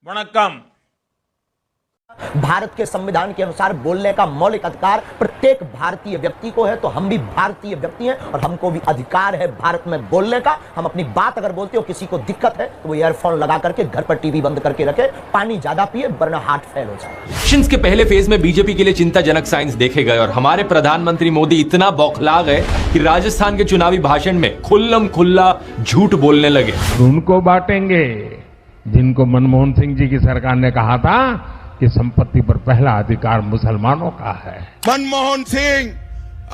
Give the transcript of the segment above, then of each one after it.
वणक्कम। भारत के संविधान के अनुसार बोलने का मौलिक अधिकार प्रत्येक भारतीय व्यक्ति को है, तो हम भी भारतीय व्यक्ति हैं और हमको भी अधिकार है भारत में बोलने का। हम अपनी बात अगर बोलते हो, किसी को दिक्कत है तो वो ईयरफोन लगा करके घर पर टीवी बंद करके रखे, पानी ज्यादा पिए वरना हार्ट फेल हो जाए। इलेक्शंस के पहले फेज में बीजेपी के लिए चिंताजनक साइंस देखे गए और हमारे प्रधानमंत्री मोदी इतना बौखला गए कि राजस्थान के चुनावी भाषण में खुल्लम खुल्ला झूठ बोलने लगे। उनको बांटेंगे जिनको मनमोहन सिंह जी की सरकार ने कहा था कि संपत्ति पर पहला अधिकार मुसलमानों का है। मनमोहन सिंह,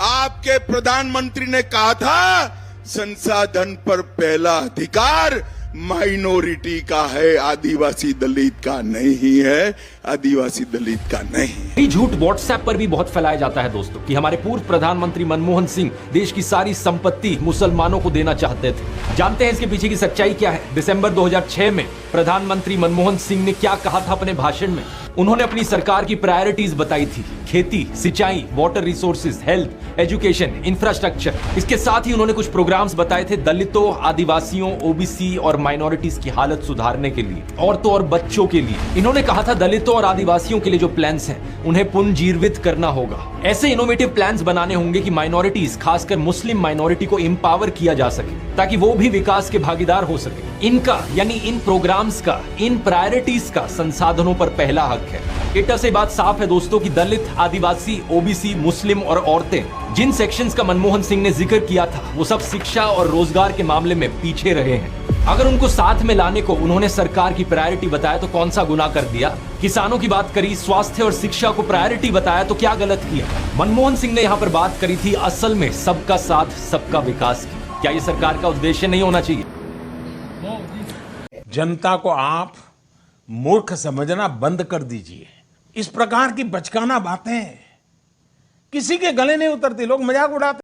आपके प्रधानमंत्री ने कहा था संसाधन पर पहला अधिकार माइनॉरिटी का है, आदिवासी दलित का नहीं है, आदिवासी दलित का नहीं। ये झूठ व्हाट्सएप पर भी बहुत फैलाया जाता है दोस्तों कि हमारे पूर्व प्रधानमंत्री मनमोहन सिंह देश की सारी संपत्ति मुसलमानों को देना चाहते थे। जानते हैं इसके पीछे की सच्चाई क्या है? दिसंबर 2006 में प्रधानमंत्री मनमोहन सिंह ने क्या कहा था अपने भाषण में? उन्होंने अपनी सरकार की प्रायोरिटीज बताई थी, खेती, सिंचाई, water resources, health, education, infrastructure. इसके साथ ही उन्होंने कुछ प्रोग्राम्स बताए थे दलितों, आदिवासियों, ओबीसी और माइनॉरिटीज की हालत सुधारने के लिए, औरतों और बच्चों के लिए। इन्होंने कहा था दलितों और आदिवासियों के लिए जो प्लान्स हैं उन्हें पुनर्जीवित करना होगा। ऐसे इनोवेटिव प्लान्स बनाने होंगे कि माइनॉरिटीज, खासकर मुस्लिम माइनॉरिटी को एम्पावर किया जा सके ताकि वो भी विकास के भागीदार हो सके। इनका यानी इन प्रोग्राम्स का, इन प्रायोरिटीज का संसाधनों पर पहला हक है। एटा से बात साफ है दोस्तों कि दलित, आदिवासी, ओबीसी, मुस्लिम और औरतें जिन सेक्शंस का मनमोहन सिंह ने जिक्र किया था वो सब शिक्षा और रोजगार के मामले में पीछे रहे हैं। अगर उनको साथ में लाने को उन्होंने सरकार की प्रायोरिटी बताया तो कौन सा गुनाह कर दिया? किसानों की बात करी, स्वास्थ्य और शिक्षा को प्रायोरिटी बताया तो क्या गलत किया? मनमोहन सिंह ने यहाँ पर बात करी थी असल में सबका साथ सबका विकास की। क्या ये सरकार का उद्देश्य नहीं होना चाहिए? जनता को आप मूर्ख समझना बंद कर दीजिए। इस प्रकार की बचकाना बातें किसी के गले नहीं उतरती, लोग मजाक उड़ाते।